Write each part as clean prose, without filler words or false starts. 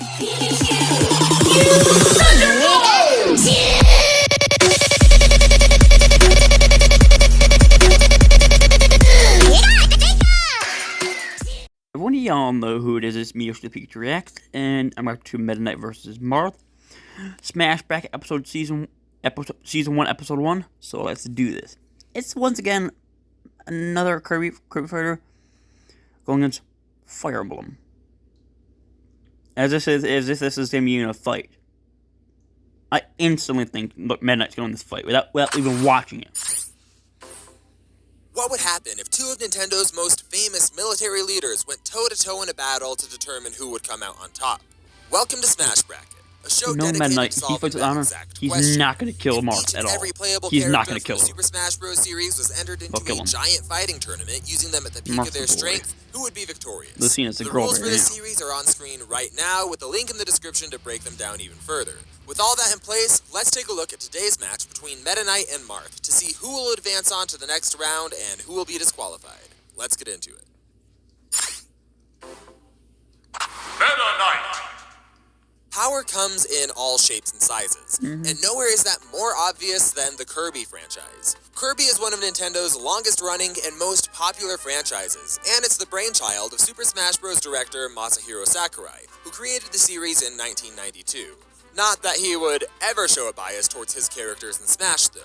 Everyone of y'all know who it is. It's me, Yoshi the Pikachu Reacts, and I'm back to Meta Knight vs. Marth. Smash Bracket Season 1, Episode 1. So let's do this. It's once again another Kirby fighter going against Fire Emblem. As if this is going to be in a fight. I instantly think Meta Knight's going to win this fight without even watching it. What would happen if two of Nintendo's most famous military leaders went toe-to-toe in a battle to determine who would come out on top? Welcome to Smash Bracket, a show dedicated to solving that exact question. He's not going to kill Marth at all. He's not going to kill him. The Super Smash Bros. Series was entered into a giant fighting tournament, using them at the peak of their strength. Who would be victorious? The rules for this series are on screen right now, with a link in the description to break them down even further. With all that in place, let's take a look at today's match between Meta Knight and Marth to see who will advance on to the next round and who will be disqualified. Let's get into it. Meta Knight! Power comes in all shapes and sizes, and nowhere is that more obvious than the Kirby franchise. Kirby is one of Nintendo's longest-running and most popular franchises, and it's the brainchild of Super Smash Bros. Director Masahiro Sakurai, who created the series in 1992. Not that he would ever show a bias towards his characters in Smash, though.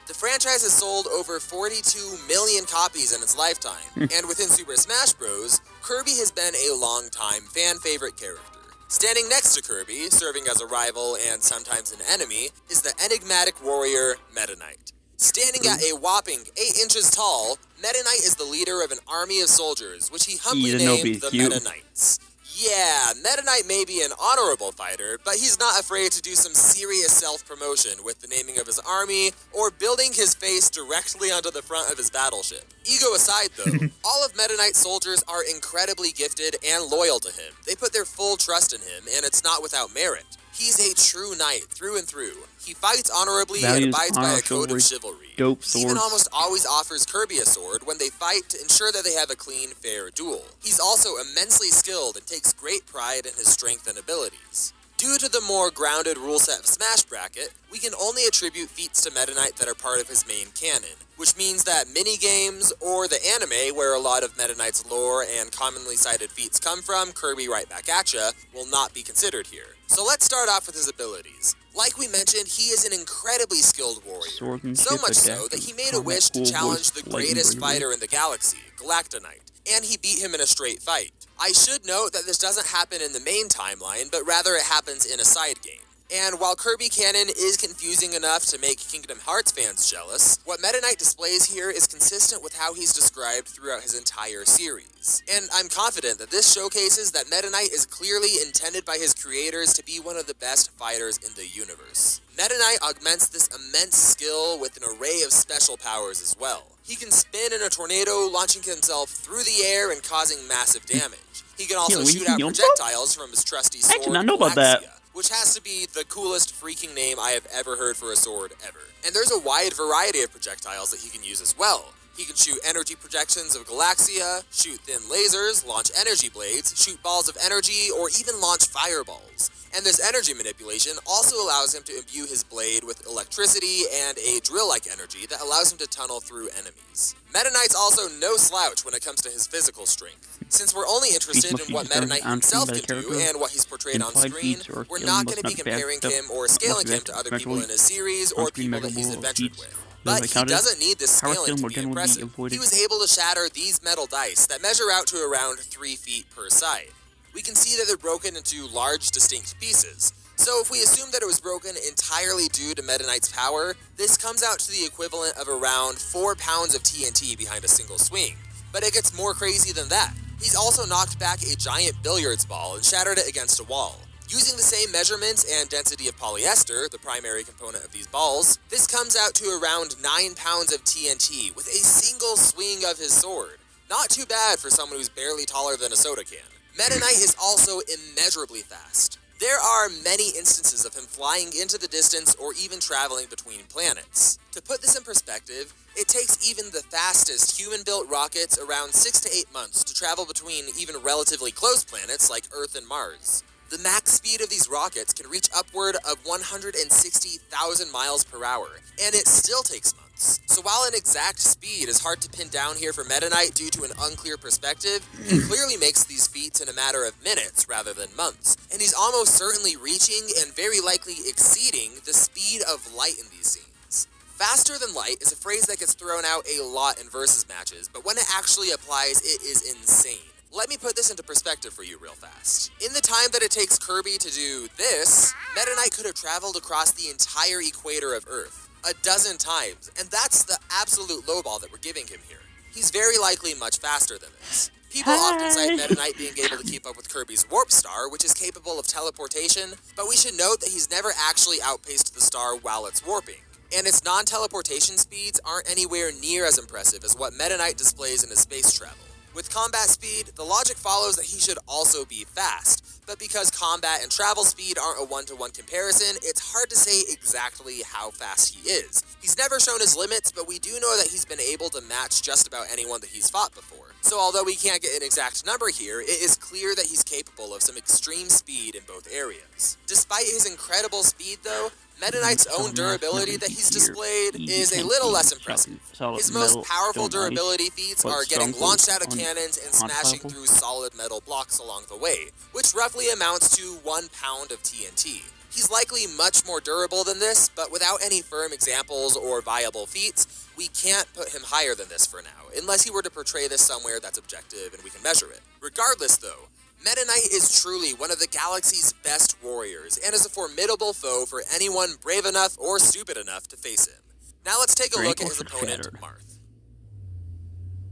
The franchise has sold over 42 million copies in its lifetime, and within Super Smash Bros., Kirby has been a long-time fan-favorite character. Standing next to Kirby, serving as a rival and sometimes an enemy, is the enigmatic warrior Meta Knight. Standing at a whopping 8 inches tall, Meta Knight is the leader of an army of soldiers, which he humbly named the Meta Knights. Yeah, Meta Knight may be an honorable fighter, but he's not afraid to do some serious self-promotion with the naming of his army or building his face directly onto the front of his battleship. Ego aside, though, all of Meta Knight's soldiers are incredibly gifted and loyal to him. They put their full trust in him, and it's not without merit. He's a true knight through and through. He fights honorably and abides by a code of chivalry. He even almost always offers Kirby a sword when they fight to ensure that they have a clean, fair duel. He's also immensely skilled and takes great pride in his strength and abilities. Due to the more grounded rule set of Smash Bracket, we can only attribute feats to Meta Knight that are part of his main canon, which means that mini-games or the anime where a lot of Meta Knight's lore and commonly cited feats come from, Kirby right back at ya, will not be considered here. So let's start off with his abilities. Like we mentioned, he is an incredibly skilled warrior, so much so that he made a wish to challenge the greatest fighter in the galaxy, Galactonite, and he beat him in a straight fight. I should note that this doesn't happen in the main timeline, but rather it happens in a side game. And while Kirby canon is confusing enough to make Kingdom Hearts fans jealous, what Meta Knight displays here is consistent with how he's described throughout his entire series. And I'm confident that this showcases that Meta Knight is clearly intended by his creators to be one of the best fighters in the universe. Meta Knight augments this immense skill with an array of special powers as well. He can spin in a tornado, launching himself through the air and causing massive damage. He can also shoot out projectiles from his trusty sword, I did not know about that. Which has to be the coolest freaking name I have ever heard for a sword ever. And there's a wide variety of projectiles that he can use as well. He can shoot energy projections of Galaxia, shoot thin lasers, launch energy blades, shoot balls of energy, or even launch fireballs. And this energy manipulation also allows him to imbue his blade with electricity and a drill-like energy that allows him to tunnel through enemies. Meta Knight's also no slouch when it comes to his physical strength. Since we're only interested in what Meta Knight himself can do and what he's portrayed on screen, we're not going to be comparing him or scaling him to other people in his series or people that he's adventured with. But he doesn't need this scaling to be impressive. He was able to shatter these metal dice that measure out to around 3 feet per side. We can see that they're broken into large, distinct pieces. So if we assume that it was broken entirely due to Meta Knight's power, this comes out to the equivalent of around 4 pounds of TNT behind a single swing. But it gets more crazy than that. He's also knocked back a giant billiards ball and shattered it against a wall. Using the same measurements and density of polyester, the primary component of these balls, this comes out to around 9 pounds of TNT with a single swing of his sword. Not too bad for someone who's barely taller than a soda can. Meta Knight is also immeasurably fast. There are many instances of him flying into the distance or even traveling between planets. To put this in perspective, it takes even the fastest human-built rockets around 6 to 8 months to travel between even relatively close planets like Earth and Mars. The max speed of these rockets can reach upward of 160,000 miles per hour, and it still takes months. So while an exact speed is hard to pin down here for Meta Knight due to an unclear perspective, he clearly makes these feats in a matter of minutes rather than months, and he's almost certainly reaching and very likely exceeding the speed of light in these scenes. Faster than light is a phrase that gets thrown out a lot in versus matches, but when it actually applies, it is insane. Let me put this into perspective for you real fast. In the time that it takes Kirby to do this, Meta Knight could have traveled across the entire equator of Earth 12 times, and that's the absolute lowball that we're giving him here. He's very likely much faster than this. People often cite Meta Knight being able to keep up with Kirby's Warp Star, which is capable of teleportation, but we should note that he's never actually outpaced the star while it's warping. And its non-teleportation speeds aren't anywhere near as impressive as what Meta Knight displays in his space travel. With combat speed, the logic follows that he should also be fast, but because combat and travel speed aren't a one-to-one comparison, it's hard to say exactly how fast he is. He's never shown his limits, but we do know that he's been able to match just about anyone that he's fought before. So although we can't get an exact number here, it is clear that he's capable of some extreme speed in both areas. Despite his incredible speed though, Meta Knight's own durability that he's displayed is a little less impressive. His most powerful durability feats are getting launched out of cannons and smashing through solid metal blocks along the way, which roughly amounts to 1 pound of TNT. He's likely much more durable than this, but without any firm examples or viable feats, we can't put him higher than this for now, unless he were to portray this somewhere that's objective and we can measure it. Regardless though, Meta Knight is truly one of the galaxy's best warriors, and is a formidable foe for anyone brave enough or stupid enough to face him. Now let's take a look at his opponent, Marth.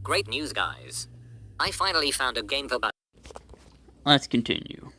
Great news, guys. I finally found a game for Let's continue.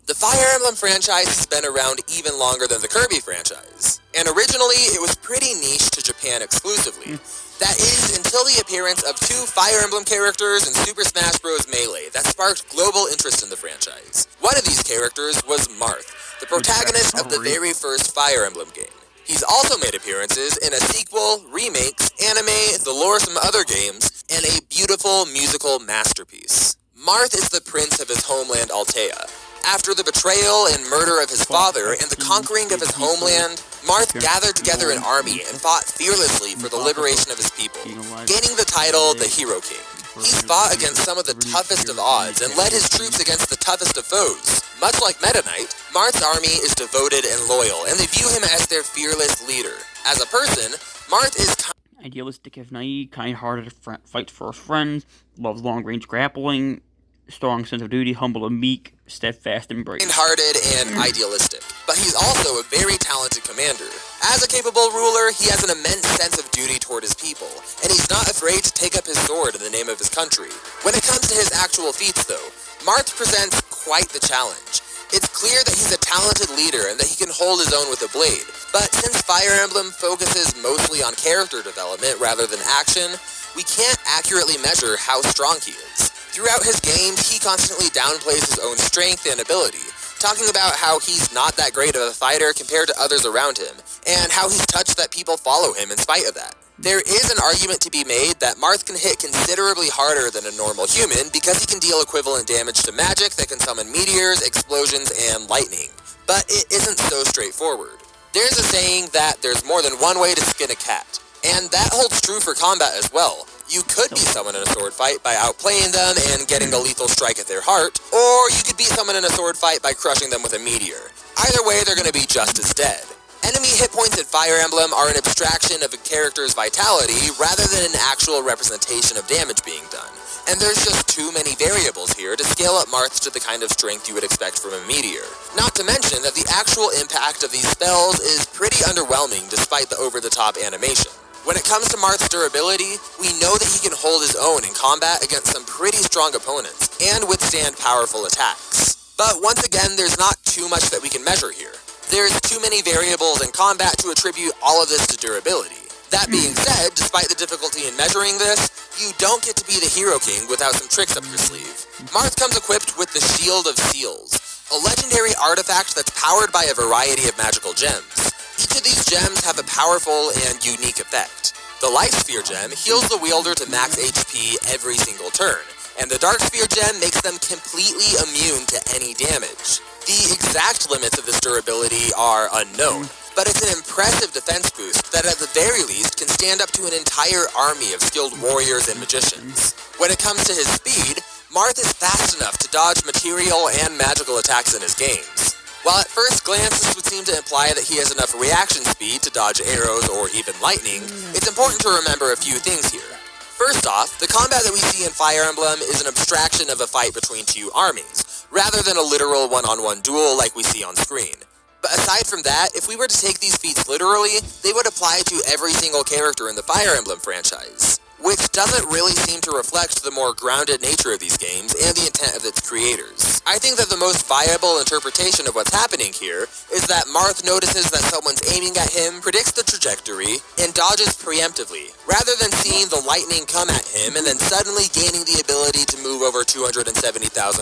The Fire Emblem franchise has been around even longer than the Kirby franchise, and originally it was pretty niche to Japan exclusively. That is, until the appearance of 2 Fire Emblem characters in Super Smash Bros. Melee that sparked global interest in the franchise. One of these characters was Marth, the protagonist of the very first Fire Emblem game. He's also made appearances in a sequel, remakes, anime, the lore of some other games, and a beautiful musical masterpiece. Marth is the prince of his homeland Altea. After the betrayal and murder of his father and the conquering of his homeland, Marth gathered together an army and fought fearlessly for the liberation of his people, gaining the title the Hero King. He's fought against some of the toughest of odds and led his troops against the toughest of foes. Much like Meta Knight, Marth's army is devoted and loyal, and they view him as their fearless leader. As a person, Marth is idealistic if naive, kind-hearted, fights for his friends, loves long-range grappling, strong sense of duty, humble and meek, steadfast and brave. Kind-hearted and idealistic, but he's also a very talented commander. As a capable ruler, he has an immense sense of duty toward his people, and he's not afraid to take up his sword in the name of his country. When it comes to his actual feats, though, Marth presents quite the challenge. It's clear that he's a talented leader and that he can hold his own with a blade, but since Fire Emblem focuses mostly on character development rather than action, we can't accurately measure how strong he is. Throughout his games, he constantly downplays his own strength and ability, talking about how he's not that great of a fighter compared to others around him, and how he's touched that people follow him in spite of that. There is an argument to be made that Marth can hit considerably harder than a normal human because he can deal equivalent damage to magic that can summon meteors, explosions, and lightning. But it isn't so straightforward. There's a saying that there's more than one way to skin a cat, and that holds true for combat as well. You could beat someone in a sword fight by outplaying them and getting a lethal strike at their heart, or you could beat someone in a sword fight by crushing them with a meteor. Either way, they're going to be just as dead. Enemy hit points in Fire Emblem are an abstraction of a character's vitality rather than an actual representation of damage being done. And there's just too many variables here to scale up Marth to the kind of strength you would expect from a meteor. Not to mention that the actual impact of these spells is pretty underwhelming despite the over-the-top animation. When it comes to Marth's durability, we know that he can hold his own in combat against some pretty strong opponents and withstand powerful attacks. But once again, there's not too much that we can measure here. There's too many variables in combat to attribute all of this to durability. That being said, despite the difficulty in measuring this, you don't get to be the Hero King without some tricks up your sleeve. Marth comes equipped with the Shield of Seals, a legendary artifact that's powered by a variety of magical gems. Each of these gems have a powerful and unique effect. The Life Sphere gem heals the wielder to max HP every single turn, and the Dark Sphere gem makes them completely immune to any damage. The exact limits of this durability are unknown, but it's an impressive defense boost that at the very least can stand up to an entire army of skilled warriors and magicians. When it comes to his speed, Marth is fast enough to dodge material and magical attacks in his games. While at first glance this would seem to imply that he has enough reaction speed to dodge arrows or even lightning, it's important to remember a few things here. First off, the combat that we see in Fire Emblem is an abstraction of a fight between two armies, rather than a literal one-on-one duel like we see on screen. But aside from that, if we were to take these feats literally, they would apply to every single character in the Fire Emblem franchise, which doesn't really seem to reflect the more grounded nature of these games and the intent of its creators. I think that the most viable interpretation of what's happening here is that Marth notices that someone's aiming at him, predicts the trajectory, and dodges preemptively, rather than seeing the lightning come at him and then suddenly gaining the ability to move over 270,000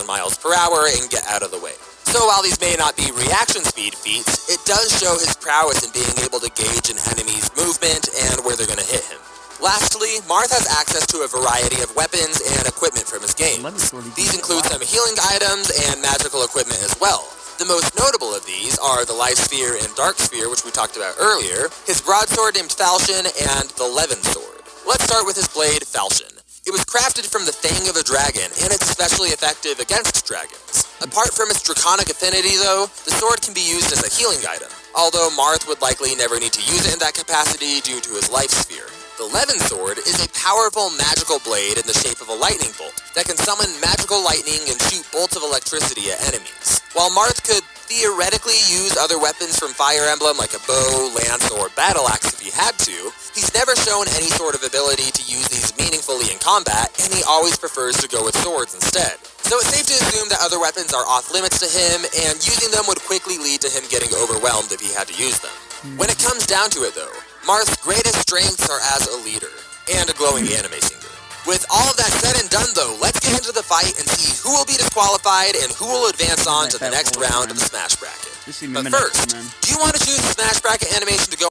miles per hour and get out of the way. So while these may not be reaction speed feats, it does show his prowess in being able to gauge an enemy's movement and where they're going to hit him. Lastly, Marth has access to a variety of weapons and equipment from his games. These include some healing items and magical equipment as well. The most notable of these are the Life Sphere and Dark Sphere, which we talked about earlier, his broadsword named Falchion, and the Levin Sword. Let's start with his blade, Falchion. It was crafted from the fang of a dragon, and it's especially effective against dragons. Apart from its draconic affinity, though, the sword can be used as a healing item, although Marth would likely never need to use it in that capacity due to his Life Sphere. The Levin Sword is a powerful magical blade in the shape of a lightning bolt that can summon magical lightning and shoot bolts of electricity at enemies. While Marth could theoretically use other weapons from Fire Emblem like a bow, lance, or battle axe if he had to, he's never shown any sort of ability to use these meaningfully in combat, and he always prefers to go with swords instead. So it's safe to assume that other weapons are off limits to him, and using them would quickly lead to him getting overwhelmed if he had to use them. When it comes down to it though, Marth's greatest strengths are as a leader, and a glowing anime singer. With all of that said and done though, let's get into the fight and see who will be disqualified and who will advance on to the next round of the Smash Bracket. But first, do you want to choose the Smash Bracket animation to go?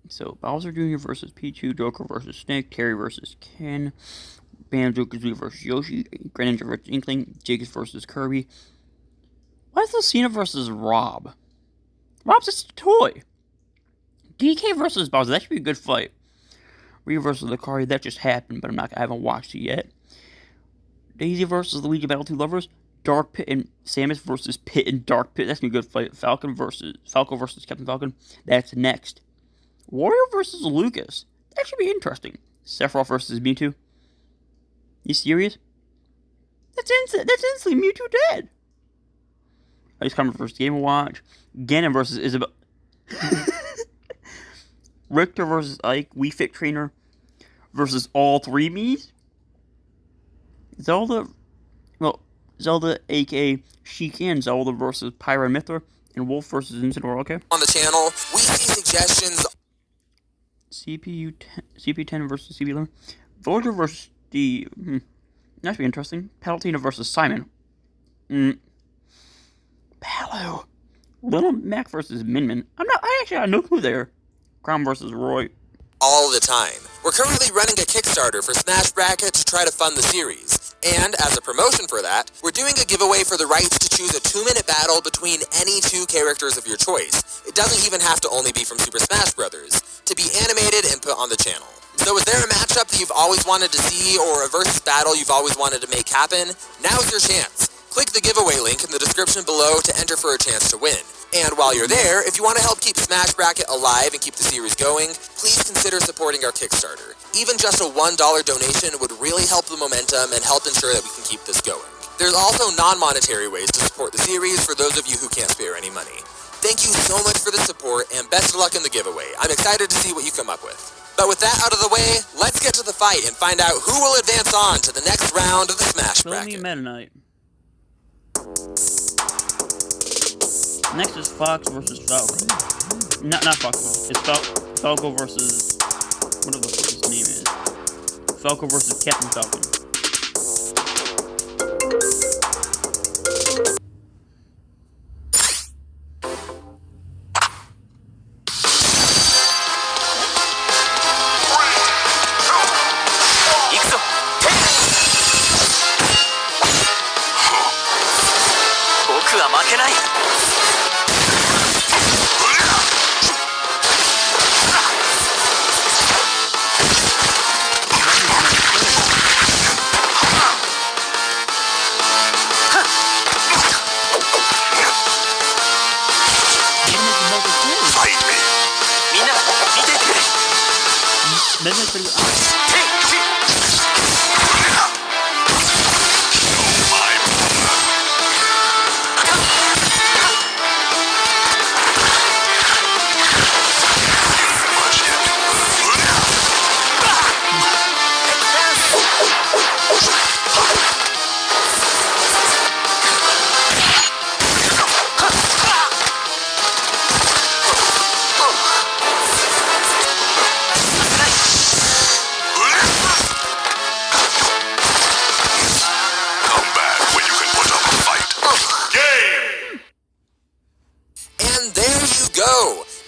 So, Bowser Jr. versus Pichu, Joker versus Snake, Terry versus Ken, Banjo-Kazooie versus Yoshi, Greninja versus Inkling, Jiggs versus Kirby. Why is Lucina versus Rob? Rob's just a toy. DK versus Bowser, that should be a good fight. Ryu versus Lucario, that just happened, but I haven't watched it yet. Daisy versus Luigi Battle 2 Lovers. Dark Pit and Samus versus Pit and Dark Pit, that's gonna be a good fight. Falco versus Captain Falcon, that's next. Wario versus Lucas, that should be interesting. Sephiroth versus Mewtwo. You serious? That's instantly Mewtwo dead. Ice Climber versus Game & Watch. Ganon versus Isabelle. Richter versus Ike. Wii Fit Trainer versus all three Miis. Zelda, aka Sheik and Zelda versus Pyra Mythra. And Wolf versus Incineroar, okay? On the channel, we see suggestions. CP10 versus CP11. Villager versus Steve. That should be interesting. Palutena versus Simon. Palu. Little Mac versus Min. I have no clue there. Crown versus Roy. All the time. We're currently running a Kickstarter for Smash Bracket to try to fund the series. And as a promotion for that, we're doing a giveaway for the rights to choose a 2-minute battle between any two characters of your choice. It doesn't even have to only be from Super Smash Bros. To be animated and put on the channel. So is there a matchup that you've always wanted to see or a versus battle you've always wanted to make happen? Now's your chance. Click the giveaway link in the description below to enter for a chance to win. And while you're there, if you want to help keep Smash Bracket alive and keep the series going, please consider supporting our Kickstarter. Even just a $1 donation would really help the momentum and help ensure that we can keep this going. There's also non-monetary ways to support the series for those of you who can't spare any money. Thank you so much for the support, and best of luck in the giveaway. I'm excited to see what you come up with. But with that out of the way, let's get to the fight and find out who will advance on to the next round of the Smash Bracket. Meta Knight. Next is Fox versus Falco. Not Fox. It's Falco versus whatever the fuck his name is. Falco versus Captain Falcon. 僕は負けない。みんな見ててくれ。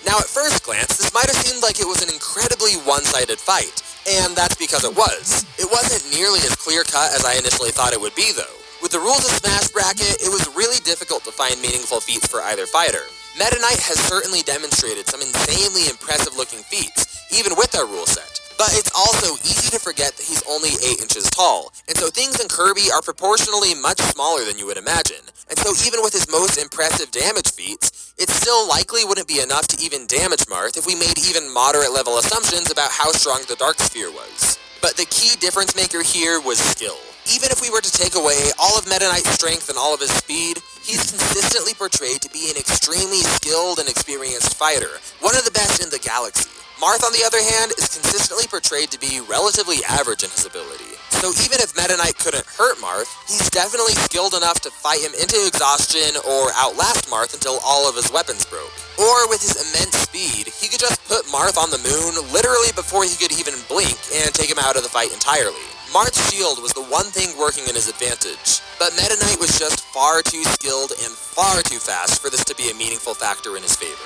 Now, at first glance, this might have seemed like it was an incredibly one-sided fight, and that's because it was. It wasn't nearly as clear-cut as I initially thought it would be, though. With the rules of Smash Bracket, it was really difficult to find meaningful feats for either fighter. Meta Knight has certainly demonstrated some insanely impressive-looking feats, even with our rule set. But it's also easy to forget that he's only 8 inches tall, and so things in Kirby are proportionally much smaller than you would imagine. And so even with his most impressive damage feats, it still likely wouldn't be enough to even damage Marth if we made even moderate-level assumptions about how strong the Dark Sphere was. But the key difference maker here was skill. Even if we were to take away all of Meta Knight's strength and all of his speed, he's consistently portrayed to be an extremely skilled and experienced fighter, one of the best in the galaxy. Marth, on the other hand, is consistently portrayed to be relatively average in his ability. So even if Meta Knight couldn't hurt Marth, he's definitely skilled enough to fight him into exhaustion or outlast Marth until all of his weapons broke. Or with his immense speed, he could just put Marth on the moon literally before he could even blink and take him out of the fight entirely. Marth's shield was the one thing working in his advantage, but Meta Knight was just far too skilled and far too fast for this to be a meaningful factor in his favor.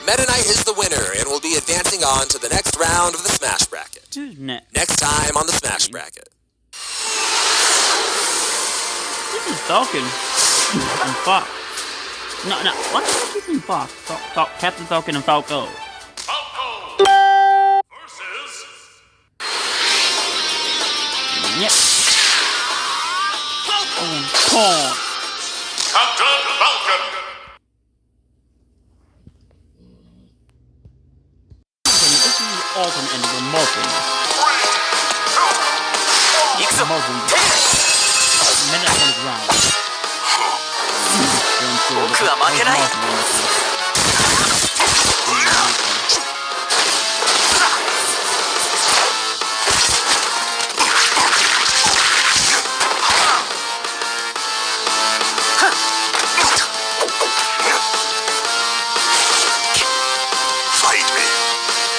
Meta Knight is the winner and will be advancing on to the next round of the Smash Bracket. Next time on the Smash Bracket. This is Falcon and Fox. No, what are you keeping Fox? Captain Falcon and Falco. Falco versus Yep. Falcon. Captain Falcon. This is the alternate end of the Marth. 行くぞ。 Minute on the ground. 僕は負けない。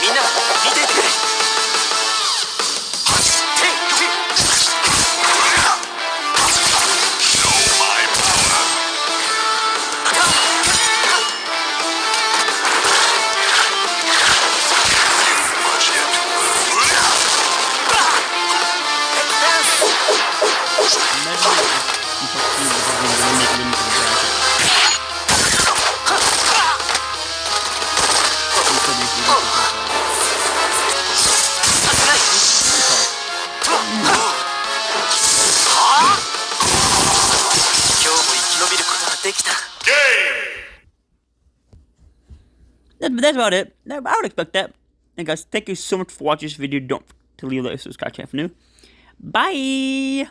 みんな見ててくれ。 That's about it. I would expect that. And guys, thank you so much for watching this video. Don't forget to leave a like, subscribe, channel for new. Bye!